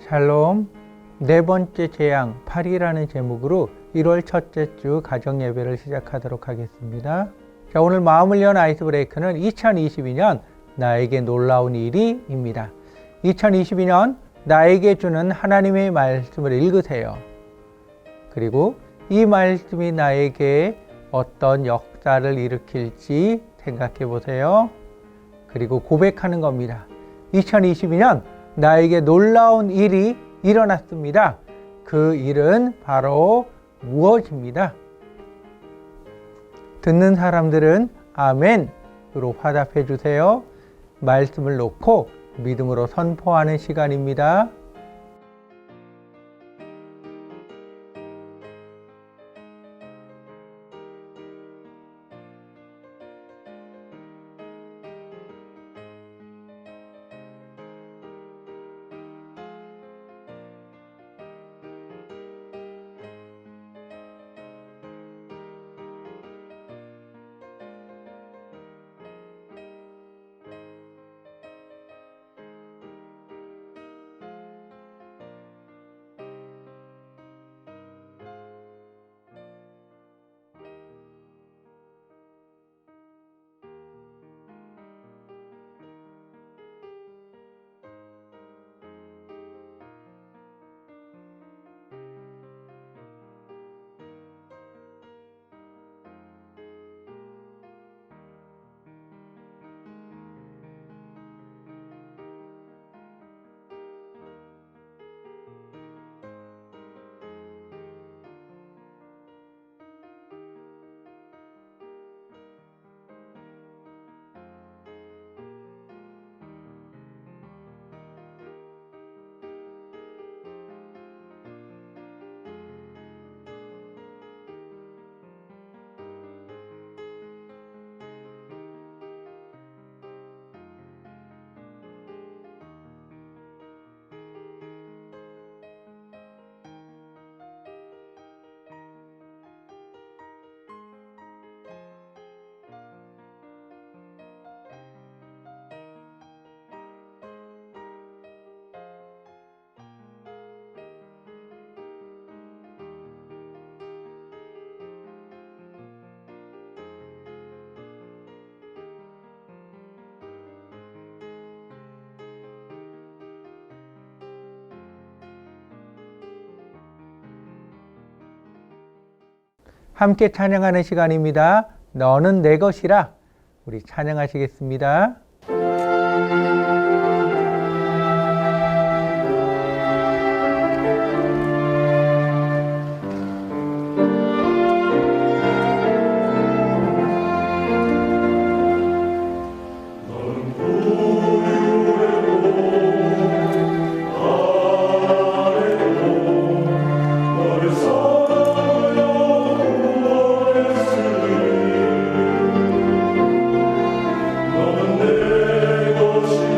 샬롬. 네 번째 재앙 8이라는 제목으로 1월 첫째 주 가정 예배를 시작하도록 하겠습니다. 자, 오늘 마음을 연 아이스 브레이크는 2022년 나에게 놀라운 일이입니다. 2022년 나에게 주는 하나님의 말씀을 읽으세요. 그리고 이 말씀이 나에게 어떤 역사를 일으킬지 생각해 보세요. 그리고 고백하는 겁니다. 2022년 나에게 놀라운 일이 일어났습니다. 그 일은 바로 무엇입니다? 듣는 사람들은 아멘으로 화답해 주세요. 말씀을 놓고 믿음으로 선포하는 시간입니다. 함께 찬양하는 시간입니다. 너는 내 것이라. 우리 찬양하시겠습니다. 너는 내 것이라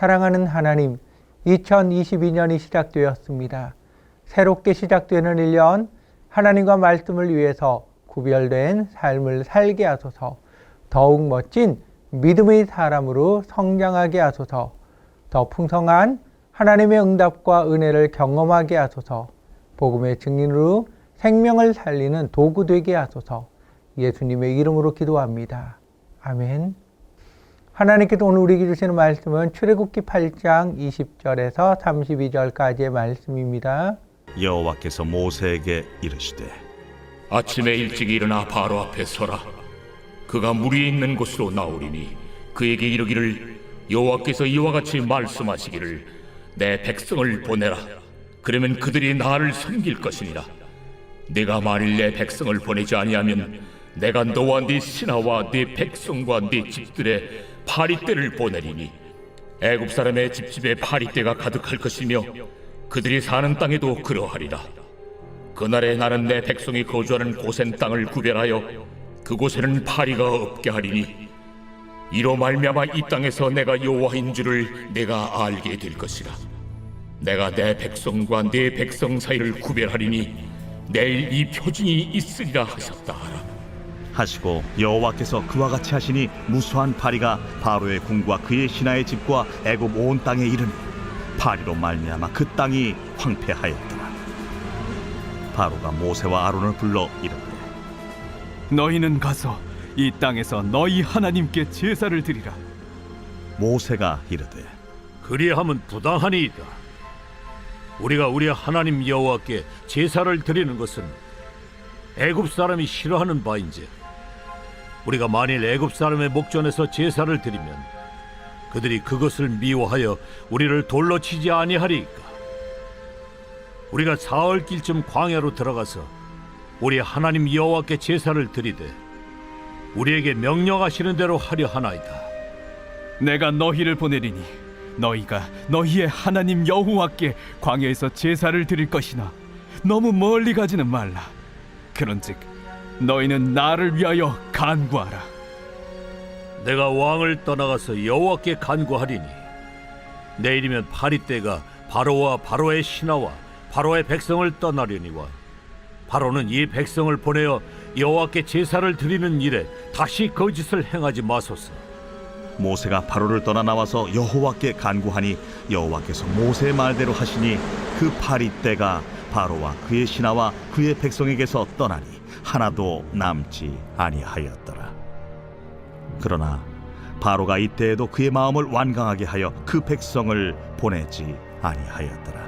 사랑하는 하나님, 2022년이 시작되었습니다. 새롭게 시작되는 1년, 하나님과 말씀을 위해서 구별된 삶을 살게 하소서. 더욱 멋진 믿음의 사람으로 성장하게 하소서. 더 풍성한 하나님의 응답과 은혜를 경험하게 하소서. 복음의 증인으로 생명을 살리는 도구 되게 하소서. 예수님의 이름으로 기도합니다. 아멘. 하나님께서 오늘 우리에게 주시는 말씀은 출애굽기 8장 20절에서 32절까지의 말씀입니다. 여호와께서 모세에게 이르시되 아침에 일찍 일어나 바로 앞에 서라. 그가 물이 있는 곳으로 나오리니 그에게 이르기를 여호와께서 이와 같이 말씀하시기를 내 백성을 보내라. 그러면 그들이 나를 섬길 것이니라. 네가 만일 내 백성을 보내지 아니하면 내가 너와 네 신하와 네 백성과 네 집들의 파리떼를 보내리니 애굽 사람의 집집에 파리떼가 가득할 것이며 그들이 사는 땅에도 그러하리라. 그날에 나는 내 백성이 거주하는 고센 땅을 구별하여 그곳에는 파리가 없게 하리니 이로 말미암아 이 땅에서 내가 여호와인 줄을 내가 알게 될 것이라. 내가 내 백성과 네 백성 사이를 구별하리니 내일 이 표징이 있으리라 하셨다 하라. 하시고 여호와께서 그와 같이 하시니 무수한 파리가 바로의 궁과 그의 신하의 집과 애굽 온 땅에 이르니 파리로 말미암아 그 땅이 황폐하였더라. 바로가 모세와 아론을 불러 이르되 너희는 가서 이 땅에서 너희 하나님께 제사를 드리라. 모세가 이르되 그리함은 부당하니이다. 우리가 우리 하나님 여호와께 제사를 드리는 것은 애굽 사람이 싫어하는 바인지 우리가 만일 애굽 사람의 목전에서 제사를 드리면 그들이 그것을 미워하여 우리를 돌로 치지 아니하리이까. 우리가 사흘길쯤 광야로 들어가서 우리 하나님 여호와께 제사를 드리되 우리에게 명령하시는 대로 하려 하나이다. 내가 너희를 보내리니 너희가 너희의 하나님 여호와께 광야에서 제사를 드릴 것이나 너무 멀리 가지는 말라. 그런즉 너희는 나를 위하여 간구하라. 내가 왕을 떠나가서 여호와께 간구하리니 내일이면 파리떼가 바로와 바로의 신하와 바로의 백성을 떠나려니와 바로는 이 백성을 보내어 여호와께 제사를 드리는 일에 다시 거짓을 행하지 마소서. 모세가 바로를 떠나 나와서 여호와께 간구하니 여호와께서 모세의 말대로 하시니 그 파리떼가 바로와 그의 신하와 그의 백성에게서 떠나니 하나도 남지 아니하였더라. 그러나 바로가 이때에도 그의 마음을 완강하게 하여 그 백성을 보내지 아니하였더라.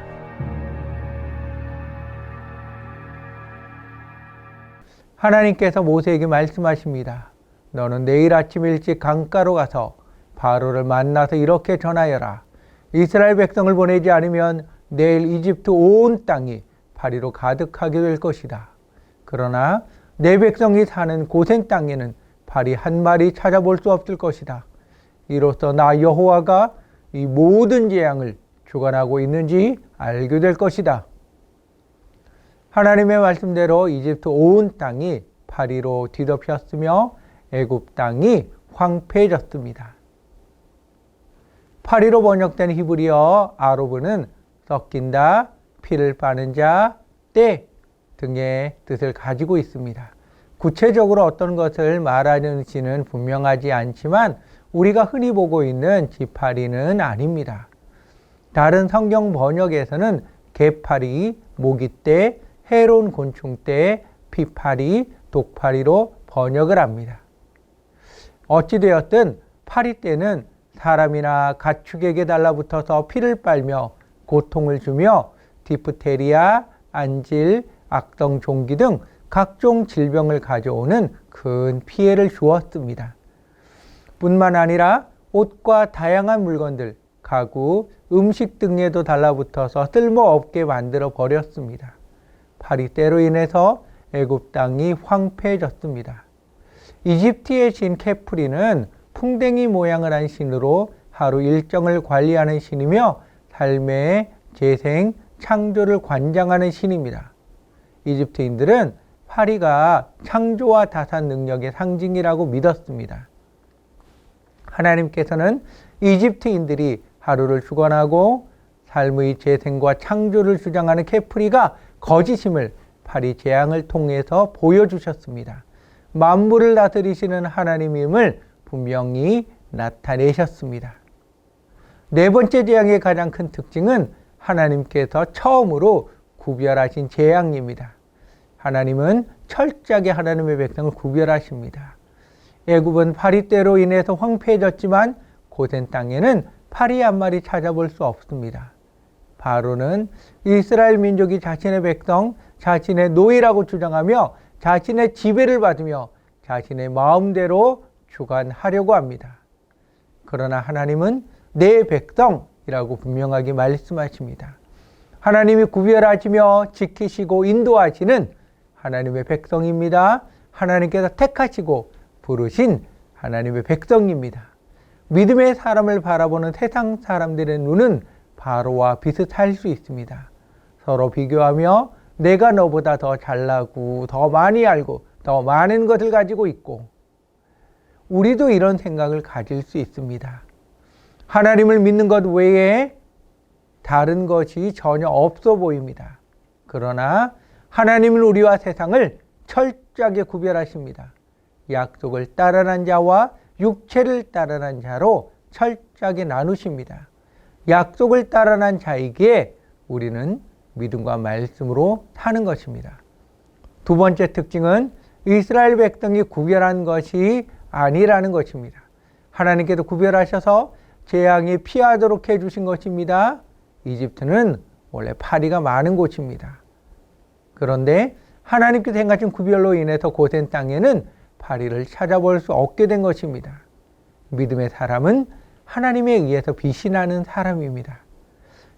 하나님께서 모세에게 말씀하십니다. 너는 내일 아침 일찍 강가로 가서 바로를 만나서 이렇게 전하여라. 이스라엘 백성을 보내지 않으면 내일 이집트 온 땅이 파리로 가득하게 될 것이다. 그러나 내 백성이 사는 고센 땅에는 파리 한 마리 찾아볼 수 없을 것이다. 이로써 나 여호와가 이 모든 재앙을 주관하고 있는지 알게 될 것이다. 하나님의 말씀대로 이집트 온 땅이 파리로 뒤덮였으며 애굽 땅이 황폐해졌습니다. 파리로 번역된 히브리어 아로브는 섞인다, 피를 빠는 자, 때 등의 뜻을 가지고 있습니다. 구체적으로 어떤 것을 말하는지는 분명하지 않지만 우리가 흔히 보고 있는 지파리는 아닙니다. 다른 성경 번역에서는 개파리, 모기떼, 해로운 곤충떼, 피파리, 독파리로 번역을 합니다. 어찌되었든 파리떼는 사람이나 가축에게 달라붙어서 피를 빨며 고통을 주며 디프테리아, 안질, 악성 종기 등 각종 질병을 가져오는 큰 피해를 주었습니다. 뿐만 아니라 옷과 다양한 물건들, 가구, 음식 등에도 달라붙어서 쓸모없게 만들어 버렸습니다. 파리떼로 인해서 애굽 땅이 황폐해졌습니다. 이집트의 신 케프리는 풍뎅이 모양을 한 신으로 하루 일정을 관리하는 신이며 삶의 재생, 창조를 관장하는 신입니다. 이집트인들은 파리가 창조와 다산 능력의 상징이라고 믿었습니다. 하나님께서는 이집트인들이 하루를 주관하고 삶의 재생과 창조를 주장하는 케프리가 거짓임을 파리 재앙을 통해서 보여주셨습니다. 만물을 다스리시는 하나님임을 분명히 나타내셨습니다. 네 번째 재앙의 가장 큰 특징은 하나님께서 처음으로 구별하신 재앙입니다. 하나님은 철저하게 하나님의 백성을 구별하십니다. 애굽은 파리 때로 인해서 황폐해졌지만 고센 땅에는 파리 한 마리 찾아볼 수 없습니다. 바로는 이스라엘 민족이 자신의 백성, 자신의 노예라고 주장하며 자신의 지배를 받으며 자신의 마음대로 주관하려고 합니다. 그러나 하나님은 내 백성이라고 분명하게 말씀하십니다. 하나님이 구별하시며 지키시고 인도하시는 하나님의 백성입니다. 하나님께서 택하시고 부르신 하나님의 백성입니다. 믿음의 사람을 바라보는 세상 사람들의 눈은 바로와 비슷할 수 있습니다. 서로 비교하며 내가 너보다 더 잘나고 더 많이 알고 더 많은 것을 가지고 있고, 우리도 이런 생각을 가질 수 있습니다. 하나님을 믿는 것 외에 다른 것이 전혀 없어 보입니다. 그러나 하나님은 우리와 세상을 철저하게 구별하십니다. 약속을 따르는 자와 육체를 따르는 자로 철저하게 나누십니다. 약속을 따르는 자에게 우리는 믿음과 말씀으로 사는 것입니다. 두 번째 특징은 이스라엘 백성이 구별한 것이 아니라는 것입니다. 하나님께서 구별하셔서 재앙이 피하도록 해주신 것입니다. 이집트는 원래 파리가 많은 곳입니다. 그런데 하나님께서 행하신 구별로 인해서 고센 땅에는 파리를 찾아볼 수 없게 된 것입니다. 믿음의 사람은 하나님에 의해서 빛이 나는 사람입니다.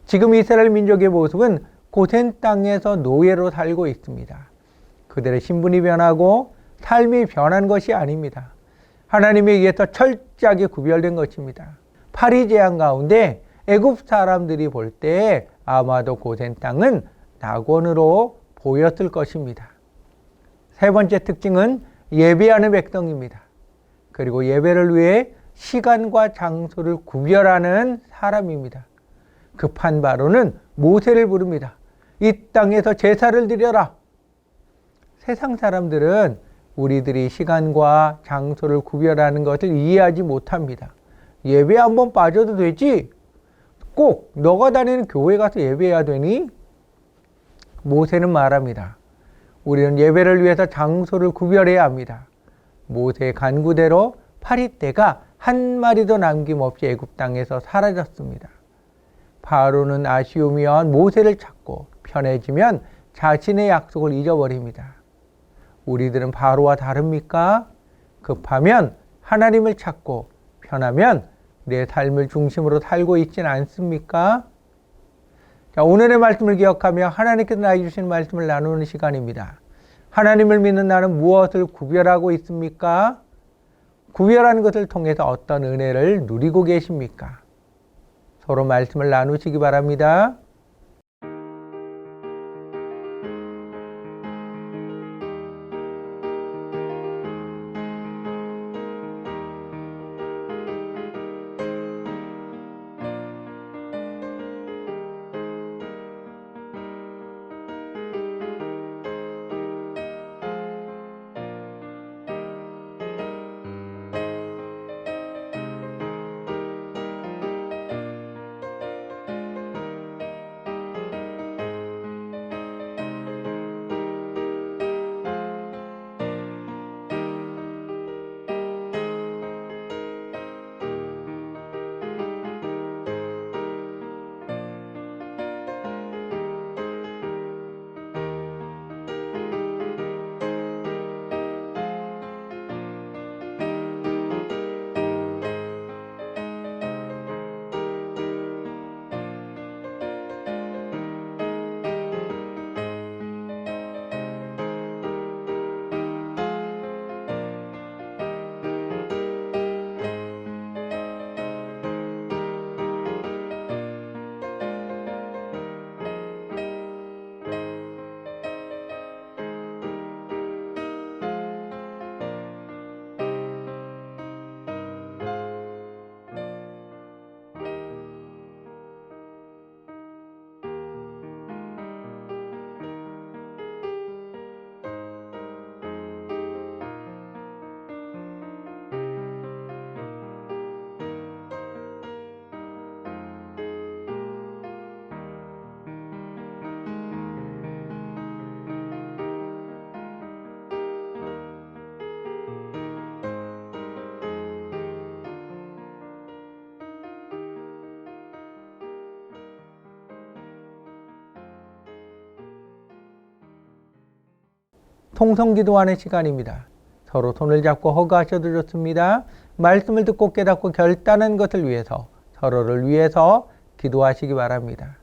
지금 이스라엘 민족의 모습은 고센 땅에서 노예로 살고 있습니다. 그들의 신분이 변하고 삶이 변한 것이 아닙니다. 하나님에 의해서 철저하게 구별된 것입니다. 파리 재앙 가운데 애굽 사람들이 볼 때 아마도 고센 땅은 낙원으로 보였을 것입니다. 세 번째 특징은 예배하는 백성입니다. 그리고 예배를 위해 시간과 장소를 구별하는 사람입니다. 급한 바로는 모세를 부릅니다. 이 땅에서 제사를 드려라. 세상 사람들은 우리들이 시간과 장소를 구별하는 것을 이해하지 못합니다. 예배 한번 빠져도 되지? 꼭 너가 다니는 교회 가서 예배해야 되니? 모세는 말합니다. 우리는 예배를 위해서 장소를 구별해야 합니다. 모세의 간구대로 파리떼가 한 마리도 남김없이 애굽 땅에서 사라졌습니다. 바로는 아쉬우면 모세를 찾고 편해지면 자신의 약속을 잊어버립니다. 우리들은 바로와 다릅니까? 급하면 하나님을 찾고 편하면 내 삶을 중심으로 살고 있지는 않습니까? 자, 오늘의 말씀을 기억하며 하나님께서 나에게 주신 말씀을 나누는 시간입니다. 하나님을 믿는 나는 무엇을 구별하고 있습니까? 구별하는 것을 통해서 어떤 은혜를 누리고 계십니까? 서로 말씀을 나누시기 바랍니다. 통성기도하는 시간입니다. 서로 손을 잡고 허그하셔도 좋습니다. 말씀을 듣고 깨닫고 결단한 것을 위해서, 서로를 위해서 기도하시기 바랍니다.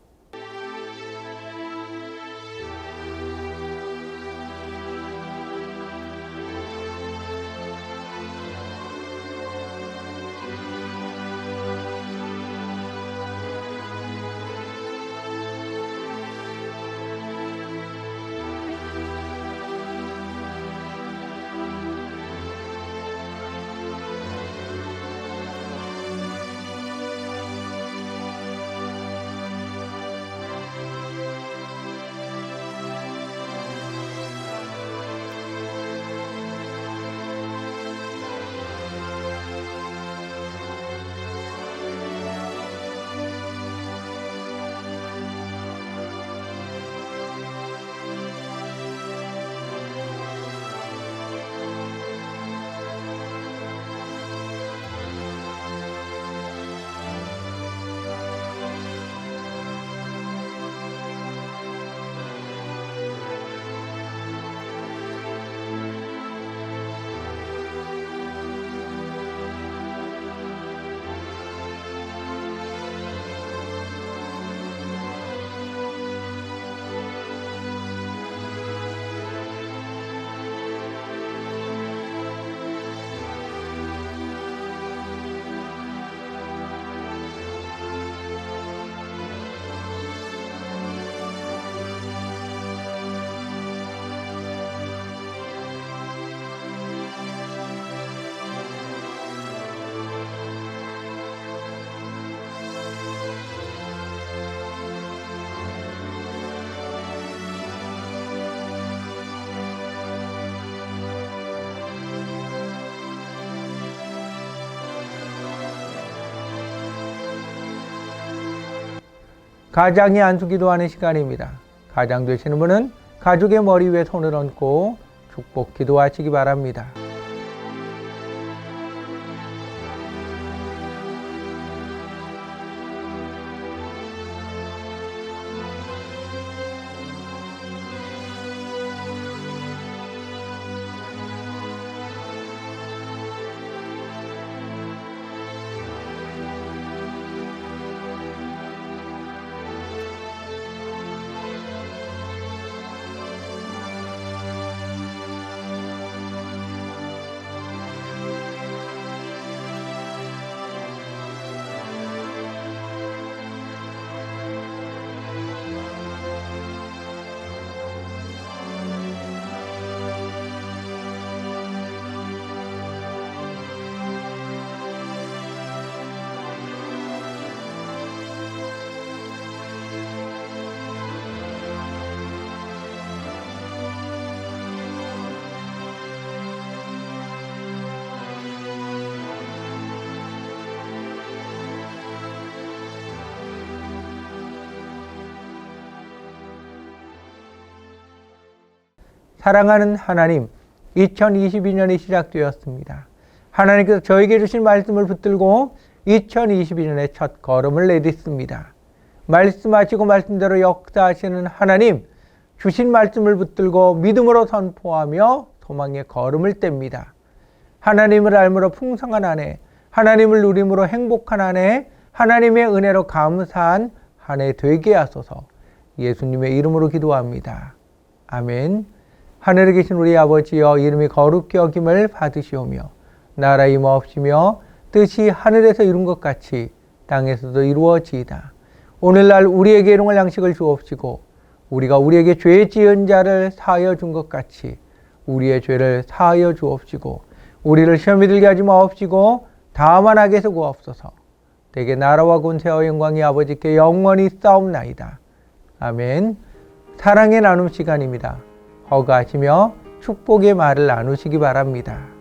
가장이 안수기도하는 시간입니다. 가장 되시는 분은 가족의 머리 위에 손을 얹고 축복 기도하시기 바랍니다. 사랑하는 하나님, 2022년이 시작되었습니다. 하나님께서 저에게 주신 말씀을 붙들고 2022년의 첫 걸음을 내딛습니다. 말씀하시고 말씀대로 역사하시는 하나님, 주신 말씀을 붙들고 믿음으로 선포하며 소망의 걸음을 뗍니다. 하나님을 알므로 풍성한 한 해, 하나님을 누림으로 행복한 한 해, 하나님의 은혜로 감사한 한 해 되게 하소서. 예수님의 이름으로 기도합니다. 아멘. 하늘에 계신 우리 아버지여, 이름이 거룩히 여김을 받으시오며 나라 임하옵시며 뜻이 하늘에서 이룬 것 같이 땅에서도 이루어지이다. 오늘날 우리에게 일용할 양식을 주옵시고 우리가 우리에게 죄 지은 자를 사하여 준 것 같이 우리의 죄를 사하여 주옵시고 우리를 시험에 들게 하지 마옵시고 다만 악에서 구하옵소서. 대개 나라와 권세와 영광이 아버지께 영원히 싸움나이다. 아멘. 사랑의 나눔 시간입니다. 허가하시며 축복의 말을 나누시기 바랍니다.